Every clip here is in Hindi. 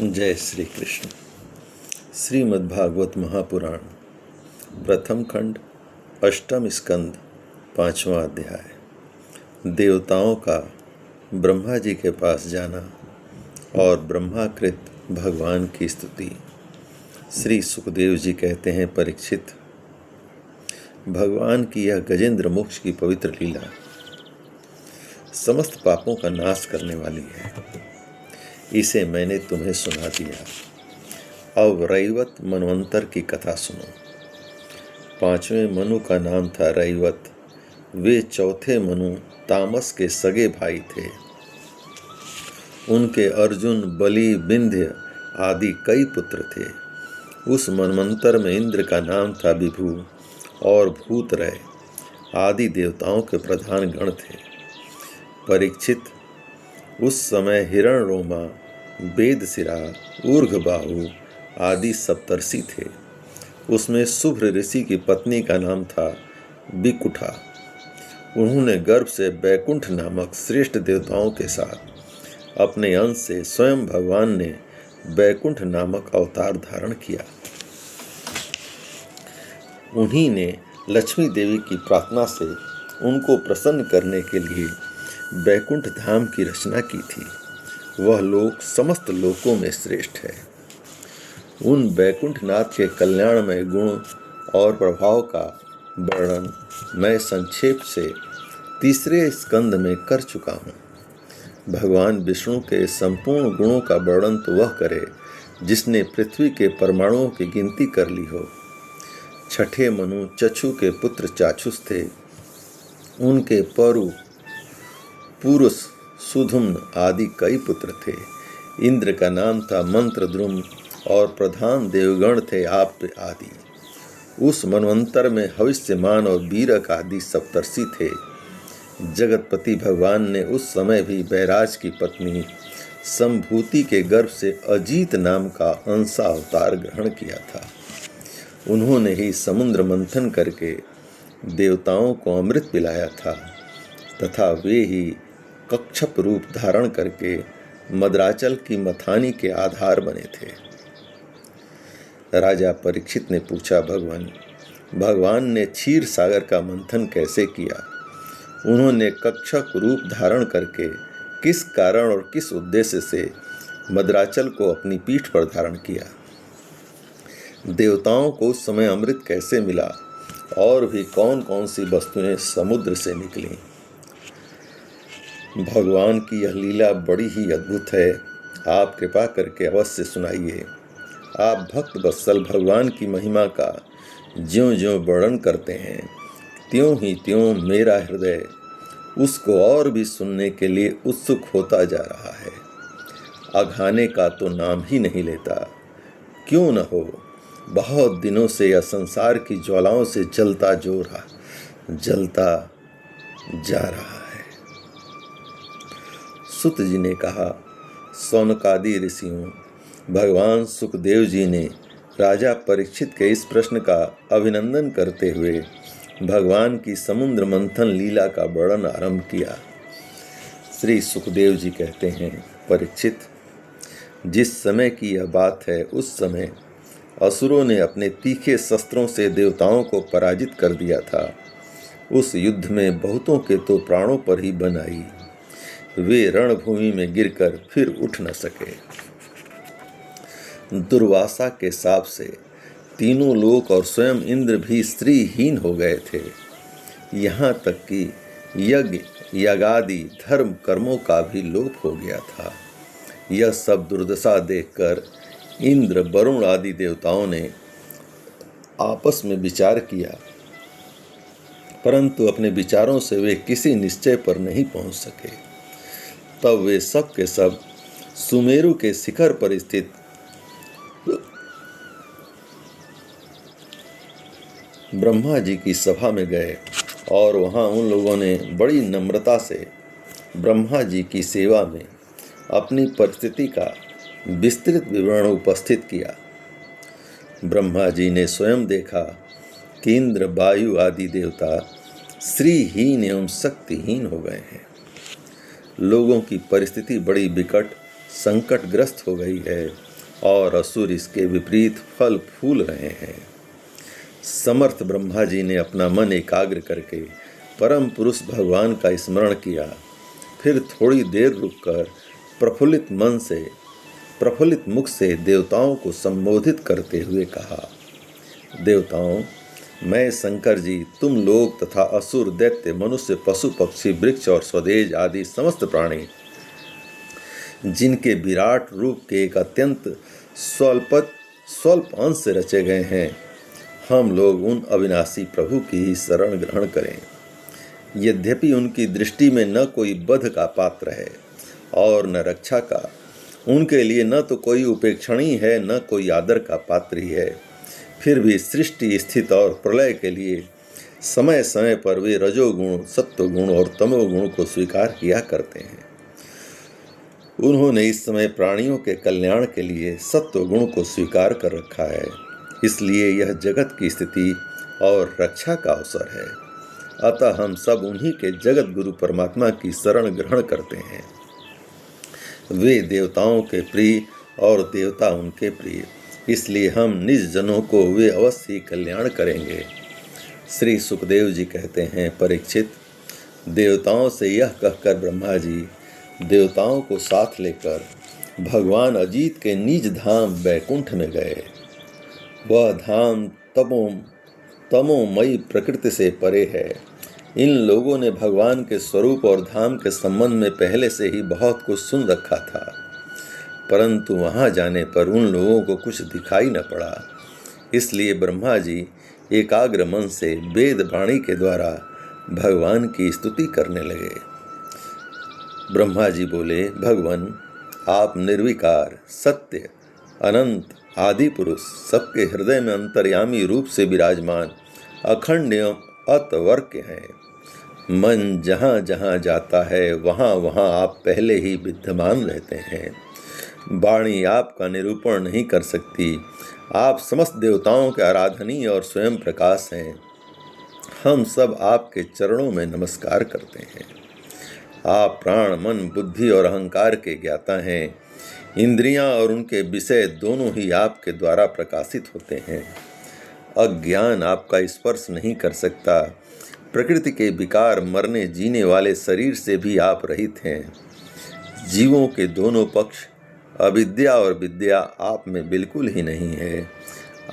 जय श्री कृष्ण। श्रीमद्भागवत महापुराण प्रथम खंड अष्टम स्कंद पांचवा अध्याय। देवताओं का ब्रह्मा जी के पास जाना और ब्रह्माकृत भगवान की स्तुति। श्री सुखदेव जी कहते हैं, परीक्षित, भगवान की यह गजेंद्र मोक्ष की पवित्र लीला समस्त पापों का नाश करने वाली है। इसे मैंने तुम्हें सुना दिया। अब रैवत मनवंतर की कथा सुनो। पांचवें मनु का नाम था रैवत। वे चौथे मनु तामस के सगे भाई थे। उनके अर्जुन, बलि, विंध्य आदि कई पुत्र थे। उस मनवंतर में इंद्र का नाम था विभु और भूतरय आदि देवताओं के प्रधान गण थे। परीक्षित, उस समय हिरणरोमा, वेदशिरा, ऊर्ध्वबाहु आदि सप्तर्षि थे। उसमें शुभ्र ऋषि की पत्नी का नाम था विकुठा। उन्होंने गर्भ से बैकुंठ नामक श्रेष्ठ देवताओं के साथ अपने अंश से स्वयं भगवान ने बैकुंठ नामक अवतार धारण किया। उन्हीं ने लक्ष्मी देवी की प्रार्थना से उनको प्रसन्न करने के लिए बैकुंठ धाम की रचना की थी। वह लोक समस्त लोकों में श्रेष्ठ है। उन बैकुंठनाथ के कल्याणमय गुण और प्रभाव का वर्णन मैं संक्षेप से तीसरे स्कंद में कर चुका हूँ। भगवान विष्णु के संपूर्ण गुणों का वर्णन तो वह करे जिसने पृथ्वी के परमाणुओं की गिनती कर ली हो। छठे मनु चक्षु के पुत्र चाक्षुष थे। उनके परु, पुरुष, सुधुम्न आदि कई पुत्र थे। इंद्र का नाम था मंत्रद्रुम और प्रधान देवगण थे आप्य आदि। उस मनवंतर में हविष्यमान और वीरक आदि सप्तर्षि थे। जगतपति भगवान ने उस समय भी बैराज की पत्नी संभूति के गर्भ से अजीत नाम का हंसा अवतार ग्रहण किया था। उन्होंने ही समुद्र मंथन करके देवताओं को अमृत पिलाया था तथा वे ही कच्छप रूप धारण करके मद्राचल की मथानी के आधार बने थे। राजा परीक्षित ने पूछा, भगवान ने क्षीर सागर का मंथन कैसे किया? उन्होंने कच्छप रूप धारण करके किस कारण और किस उद्देश्य से मद्राचल को अपनी पीठ पर धारण किया? देवताओं को उस समय अमृत कैसे मिला और भी कौन कौन सी वस्तुएं समुद्र से निकली? भगवान की यह लीला बड़ी ही अद्भुत है। आप कृपा करके अवश्य सुनाइए। आप भक्त वत्सल भगवान की महिमा का ज्यों ज्यों वर्णन करते हैं, त्यों ही त्यों मेरा हृदय उसको और भी सुनने के लिए उत्सुक होता जा रहा है। अघाने का तो नाम ही नहीं लेता। क्यों न हो, बहुत दिनों से यह संसार की ज्वालाओं से जलता जा रहा है। सुत जी ने कहा, सौनकादि ऋषियों, भगवान सुखदेव जी ने राजा परीक्षित के इस प्रश्न का अभिनंदन करते हुए भगवान की समुद्र मंथन लीला का वर्णन आरंभ किया। श्री सुखदेव जी कहते हैं, परीक्षित, जिस समय की यह बात है, उस समय असुरों ने अपने तीखे शस्त्रों से देवताओं को पराजित कर दिया था। उस युद्ध में बहुतों के तो प्राणों पर ही बन आई। वे रणभूमि में गिरकर फिर उठ न सके। दुर्वासा के शाप से तीनों लोक और स्वयं इंद्र भी स्त्रीहीन हो गए थे। यहाँ तक कि यज्ञ, यागादि धर्म कर्मों का भी लोप हो गया था। यह सब दुर्दशा देखकर इंद्र, वरुण आदि देवताओं ने आपस में विचार किया, परंतु अपने विचारों से वे किसी निश्चय पर नहीं पहुंच सके। तब वे सब के सब सुमेरु के शिखर पर स्थित ब्रह्मा जी की सभा में गए और वहां उन लोगों ने बड़ी नम्रता से ब्रह्मा जी की सेवा में अपनी परिस्थिति का विस्तृत विवरण उपस्थित किया। ब्रह्मा जी ने स्वयं देखा कि इंद्र, वायु आदि देवता श्रीहीन एवं शक्तिहीन हो गए हैं। लोगों की परिस्थिति बड़ी विकट संकटग्रस्त हो गई है। और असुर इसके विपरीत फल फूल रहे हैं। समर्थ ब्रह्मा जी ने अपना मन एकाग्र करके परम पुरुष भगवान का स्मरण किया। फिर थोड़ी देर रुककर प्रफुल्लित मुख से देवताओं को संबोधित करते हुए कहा, देवताओं, मैं शंकर जी तुम लोग तथा असुर, दैत्य, मनुष्य, पशु, पक्षी, वृक्ष और स्वदेश आदि समस्त प्राणी जिनके विराट रूप के एक अत्यंत स्वल्प अंश से रचे गए हैं, हम लोग उन अविनाशी प्रभु की ही शरण ग्रहण करें। यद्यपि उनकी दृष्टि में न कोई वध का पात्र है और न रक्षा का, उनके लिए न तो कोई उपेक्षणीय है न कोई आदर का पात्र ही है, फिर भी सृष्टि, स्थिति और प्रलय के लिए समय समय पर वे रजोगुण, सत्वगुण और तमोगुण को स्वीकार किया करते हैं। उन्होंने इस समय प्राणियों के कल्याण के लिए सत्वगुण को स्वीकार कर रखा है, इसलिए यह जगत की स्थिति और रक्षा का अवसर है। अतः हम सब उन्हीं के जगत गुरु परमात्मा की शरण ग्रहण करते हैं। वे देवताओं के प्रिय और देवता उनके प्रिय, इसलिए हम निज जनों को वे अवश्य ही कल्याण करेंगे। श्री सुखदेव जी कहते हैं, परीक्षित, देवताओं से यह कहकर ब्रह्मा जी देवताओं को साथ लेकर भगवान अजीत के निज धाम बैकुंठ में गए। वह धाम तमोमयी प्रकृति से परे है। इन लोगों ने भगवान के स्वरूप और धाम के संबंध में पहले से ही बहुत कुछ सुन रखा था, परंतु वहां जाने पर उन लोगों को कुछ दिखाई न पड़ा। इसलिए ब्रह्मा जी एकाग्र मन से वेद वाणी के द्वारा भगवान की स्तुति करने लगे। ब्रह्मा जी बोले, भगवान, आप निर्विकार, सत्य, अनंत, आदि पुरुष, सबके हृदय में अंतर्यामी रूप से विराजमान अखंड एवं अतवर्क्य हैं। मन जहाँ जहाँ जाता है वहाँ वहाँ आप पहले ही विद्यमान रहते हैं। वाणी आपका निरूपण नहीं कर सकती। आप समस्त देवताओं के आराधनीय और स्वयं प्रकाश हैं। हम सब आपके चरणों में नमस्कार करते हैं। आप प्राण, मन, बुद्धि और अहंकार के ज्ञाता हैं। इंद्रियां और उनके विषय दोनों ही आपके द्वारा प्रकाशित होते हैं। अज्ञान आपका स्पर्श नहीं कर सकता। प्रकृति के विकार, मरने जीने वाले शरीर से भी आप रहित हैं। जीवों के दोनों पक्ष, अविद्या और विद्या, आप में बिल्कुल ही नहीं है।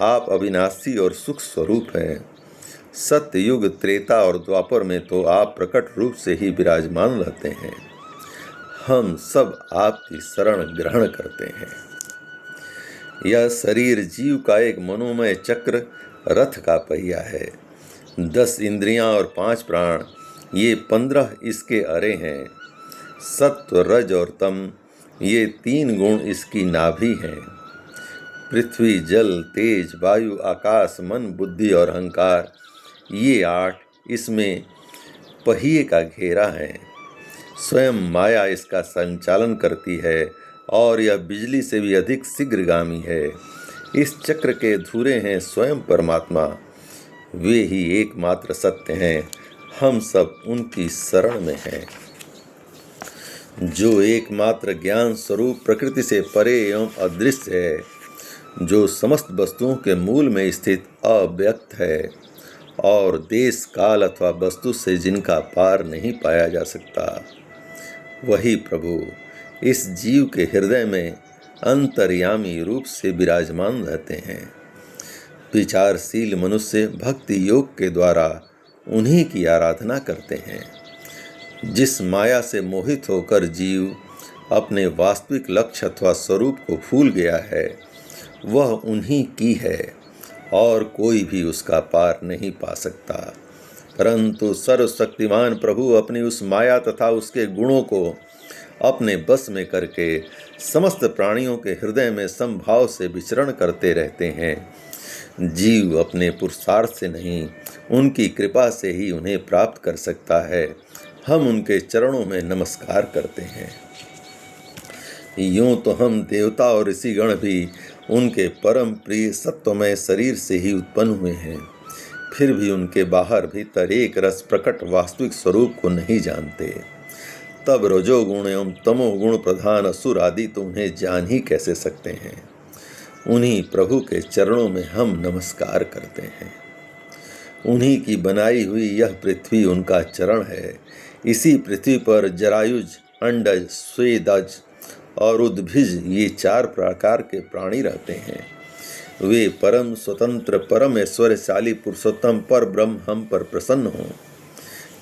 आप अविनाशी और सुख स्वरूप हैं। सत्य युग, त्रेता और द्वापर में तो आप प्रकट रूप से ही विराजमान रहते हैं। हम सब आपकी शरण ग्रहण करते हैं। यह शरीर जीव का एक मनोमय चक्र, रथ का पहिया है। 10 इंद्रियां और 5 प्राण, ये 15 इसके अरे हैं। सत्व, रज और तम, ये 3 गुण इसकी नाभि हैं। पृथ्वी, जल, तेज, वायु, आकाश, मन, बुद्धि और अहंकार, ये 8 इसमें पहिए का घेरा है। स्वयं माया इसका संचालन करती है और यह बिजली से भी अधिक शीघ्रगामी है। इस चक्र के धुरे हैं स्वयं परमात्मा। वे ही एकमात्र सत्य हैं। हम सब उनकी शरण में हैं। जो एकमात्र ज्ञान स्वरूप प्रकृति से परे एवं अदृश्य है, जो समस्त वस्तुओं के मूल में स्थित अव्यक्त है और देश, काल अथवा वस्तु से जिनका पार नहीं पाया जा सकता, वही प्रभु इस जीव के हृदय में अंतर्यामी रूप से विराजमान रहते हैं। विचारशील मनुष्य भक्ति योग के द्वारा उन्हीं की आराधना करते हैं। जिस माया से मोहित होकर जीव अपने वास्तविक लक्ष्य अथवा स्वरूप को भूल गया है, वह उन्हीं की है और कोई भी उसका पार नहीं पा सकता। परंतु सर्वशक्तिमान प्रभु अपनी उस माया तथा उसके गुणों को अपने बस में करके समस्त प्राणियों के हृदय में समभाव से विचरण करते रहते हैं। जीव अपने पुरुषार्थ से नहीं, उनकी कृपा से ही उन्हें प्राप्त कर सकता है। हम उनके चरणों में नमस्कार करते हैं। यूँ तो हम देवता और ऋषिगण भी उनके परम प्रिय सत्वमय शरीर से ही उत्पन्न हुए हैं, फिर भी उनके बाहर भीतर एक रस प्रकट वास्तविक स्वरूप को नहीं जानते। तब रजोगुण एवं तमोगुण प्रधान असुर आदि तो उन्हें जान ही कैसे सकते हैं। उन्हीं प्रभु के चरणों में हम नमस्कार करते हैं। उन्हीं की बनाई हुई यह पृथ्वी उनका चरण है। इसी पृथ्वी पर जरायुज, अंडज, स्वेदज और उद्भिज ये 4 प्रकार के प्राणी रहते हैं। वे परम स्वतंत्र, परम ऐश्वर्यशाली पुरुषोत्तम पर ब्रह्म हम पर प्रसन्न हों।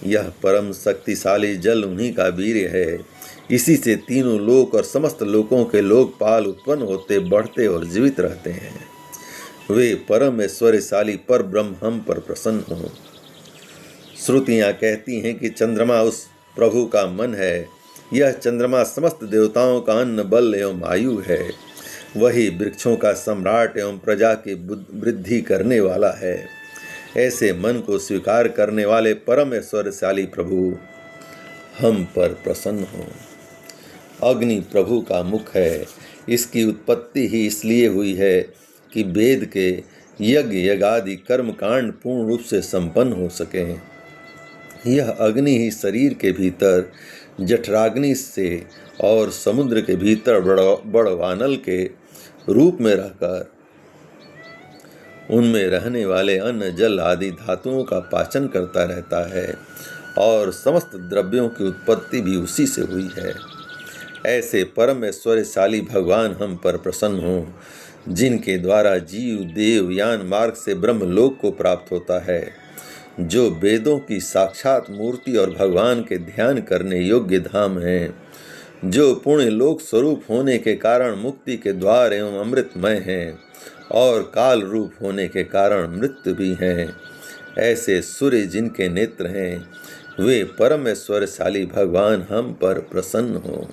यह परम शक्तिशाली जल उन्हीं का वीर्य है। इसी से तीनों लोक और समस्त लोकों के लोकपाल उत्पन्न होते, बढ़ते और जीवित रहते हैं। वे परम ऐश्वर्यशाली पर ब्रह्म हम पर प्रसन्न हों। श्रुतियाँ कहती हैं कि चंद्रमा उस प्रभु का मन है। यह चंद्रमा समस्त देवताओं का अन्न, बल एवं आयु है। वही वृक्षों का सम्राट एवं प्रजा की वृद्धि करने वाला है। ऐसे मन को स्वीकार करने वाले परम ऐश्वर्यशाली प्रभु हम पर प्रसन्न हों। अग्नि प्रभु का मुख है। इसकी उत्पत्ति ही इसलिए हुई है कि वेद के यज्ञ, यज्ञादि कर्मकांड पूर्ण रूप से संपन्न हो सकें। यह अग्नि ही शरीर के भीतर जठराग्नि से और समुद्र के भीतर बड़वानल के रूप में रहकर उनमें रहने वाले अन्न, जल आदि धातुओं का पाचन करता रहता है और समस्त द्रव्यों की उत्पत्ति भी उसी से हुई है। ऐसे परम ऐश्वर्यशाली भगवान हम पर प्रसन्न हों, जिनके द्वारा जीव देव यान मार्ग से ब्रह्मलोक को प्राप्त होता है, जो वेदों की साक्षात मूर्ति और भगवान के ध्यान करने योग्य धाम हैं, जो पुण्य लोक स्वरूप होने के कारण मुक्ति के द्वार एवं अमृतमय हैं और काल रूप होने के कारण मृत्यु भी हैं। ऐसे सूर्य जिनके नेत्र हैं, वे परम ऐश्वर्यशाली भगवान हम पर प्रसन्न हों।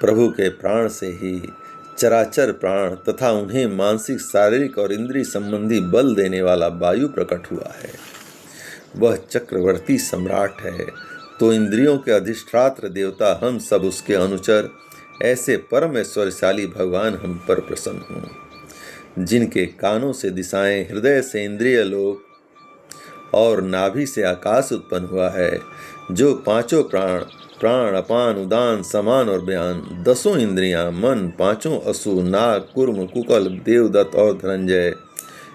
प्रभु के प्राण से ही चराचर प्राण तथा उन्हें मानसिक, शारीरिक और इंद्रिय संबंधी बल देने वाला वायु प्रकट हुआ है। वह चक्रवर्ती सम्राट है, तो इंद्रियों के अधिष्ठात्र देवता हम सब उसके अनुचर, ऐसे परम ऐश्वर्यशाली भगवान हम पर प्रसन्न हों। जिनके कानों से दिशाएं, हृदय से इंद्रिय लोक और नाभि से आकाश उत्पन्न हुआ है, जो 5 प्राण, अपान, उदान, समान और बयान, 10 इंद्रियां, मन, 5 असु, नाग, कुर्म, कुकल, देवदत्त और धनंजय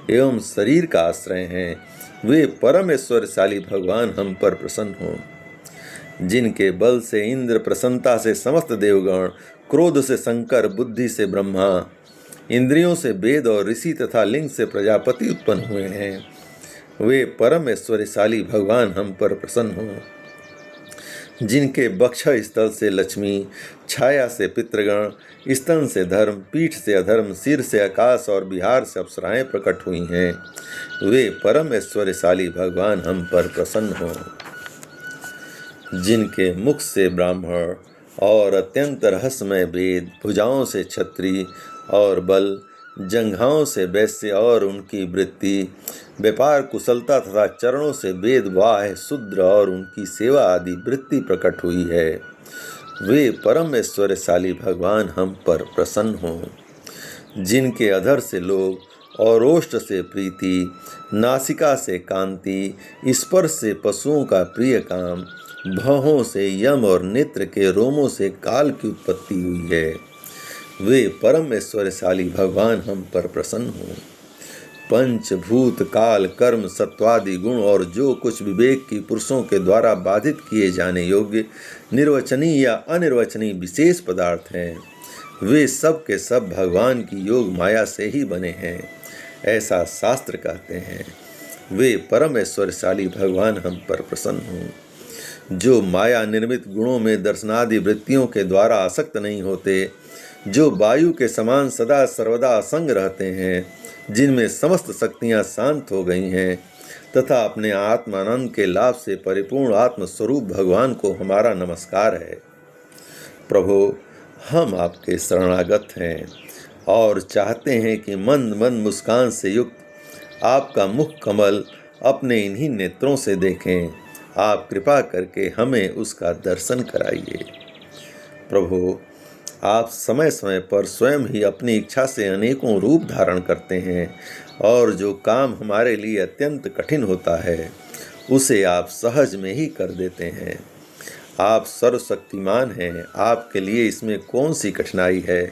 एवं शरीर का आश्रय हैं, वे परम ऐश्वर्यशाली भगवान हम पर प्रसन्न हों। जिनके बल से इंद्र, प्रसन्नता से समस्त देवगण, क्रोध से शंकर, बुद्धि से ब्रह्मा, इंद्रियों से वेद और ऋषि तथा लिंग से प्रजापति उत्पन्न हुए हैं, वे परम ऐश्वर्यशाली भगवान हम पर प्रसन्न हों। जिनके वक्ष स्थल से लक्ष्मी, छाया से पितृगण, स्तन से धर्म, पीठ से अधर्म, सिर से आकाश और बिहार से अप्सराएं प्रकट हुई हैं, वे परम ऐश्वर्यशाली भगवान हम पर प्रसन्न हों। जिनके मुख से ब्राह्मण और अत्यंत रहस्यमय वेद, भुजाओं से क्षत्रिय और बल, जंघाओं से वैश्य और उनकी वृत्ति, व्यापार कुशलता तथा चरणों से वेद, वाह, शूद्र और उनकी सेवा आदि वृत्ति प्रकट हुई है, वे परम ऐश्वर्यशाली भगवान हम पर प्रसन्न हों। जिनके अधर से लोभ और ओष्ठ से प्रीति, नासिका से कांति, स्पर्श से पशुओं का प्रिय काम, भौहों से यम और नेत्र के रोमों से काल की उत्पत्ति हुई है, वे परम ऐश्वर्यशाली भगवान हम पर प्रसन्न हों। पंचभूत, काल, कर्म, सत्वादि गुण और जो कुछ विवेक की पुरुषों के द्वारा बाधित किए जाने योग्य निर्वचनीय या अनिर्वचनीय विशेष पदार्थ हैं, वे सब के सब भगवान की योग माया से ही बने हैं, ऐसा शास्त्र कहते हैं। वे परम ऐश्वर्यशाली भगवान हम पर प्रसन्न हों। जो माया निर्मित गुणों में दर्शनादि वृत्तियों के द्वारा आसक्त नहीं होते, जो वायु के समान सदा सर्वदा असंग रहते हैं, जिनमें समस्त शक्तियां शांत हो गई हैं तथा अपने आत्मानंद के लाभ से परिपूर्ण आत्मस्वरूप भगवान को हमारा नमस्कार है। प्रभु, हम आपके शरणागत हैं और चाहते हैं कि मंद मंद मुस्कान से युक्त आपका मुख कमल अपने इन्हीं नेत्रों से देखें। आप कृपा करके हमें उसका दर्शन कराइए। प्रभु, आप समय समय पर स्वयं ही अपनी इच्छा से अनेकों रूप धारण करते हैं और जो काम हमारे लिए अत्यंत कठिन होता है, उसे आप सहज में ही कर देते हैं। आप सर्वशक्तिमान हैं, आपके लिए इसमें कौन सी कठिनाई है।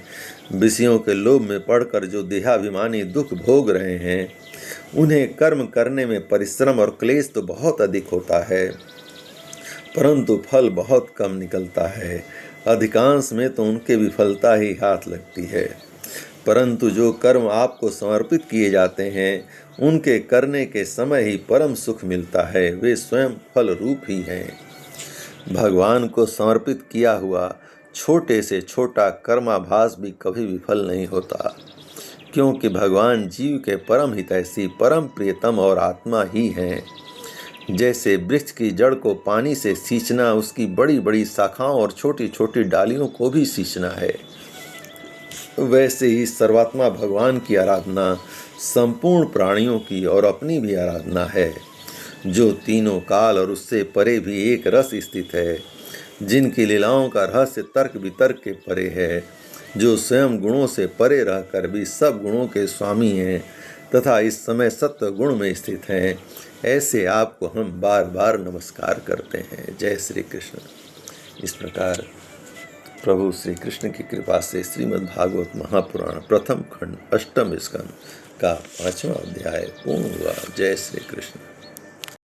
विषयों के लोभ में पड़कर जो देहाभिमानी दुख भोग रहे हैं, उन्हें कर्म करने में परिश्रम और क्लेश तो बहुत अधिक होता है, परंतु फल बहुत कम निकलता है। अधिकांश में तो उनके विफलता ही हाथ लगती है, परंतु जो कर्म आपको समर्पित किए जाते हैं, उनके करने के समय ही परम सुख मिलता है। वे स्वयं फल रूप ही हैं। भगवान को समर्पित किया हुआ छोटे से छोटा कर्माभास भी कभी विफल नहीं होता, क्योंकि भगवान जीव के परम हितैषी, परम प्रियतम और आत्मा ही हैं। जैसे वृक्ष की जड़ को पानी से सींचना उसकी बड़ी बड़ी शाखाओं और छोटी छोटी डालियों को भी सींचना है, वैसे ही सर्वात्मा भगवान की आराधना संपूर्ण प्राणियों की और अपनी भी आराधना है, जो तीनों काल और उससे परे भी एक रस स्थित है, जिनकी लीलाओं का रहस्य तर्क वितर्क के परे है, जो स्वयं गुणों से परे रहकर भी सब गुणों के स्वामी हैं तथा इस समय सत्व गुण में स्थित हैं। ऐसे आपको हम बार बार नमस्कार करते हैं। जय श्री कृष्ण। इस प्रकार प्रभु श्री कृष्ण की कृपा से श्रीमद् भागवत महापुराण प्रथम खंड 8वें स्कंद का 5वां अध्याय पूर्ण हुआ। जय श्री कृष्ण।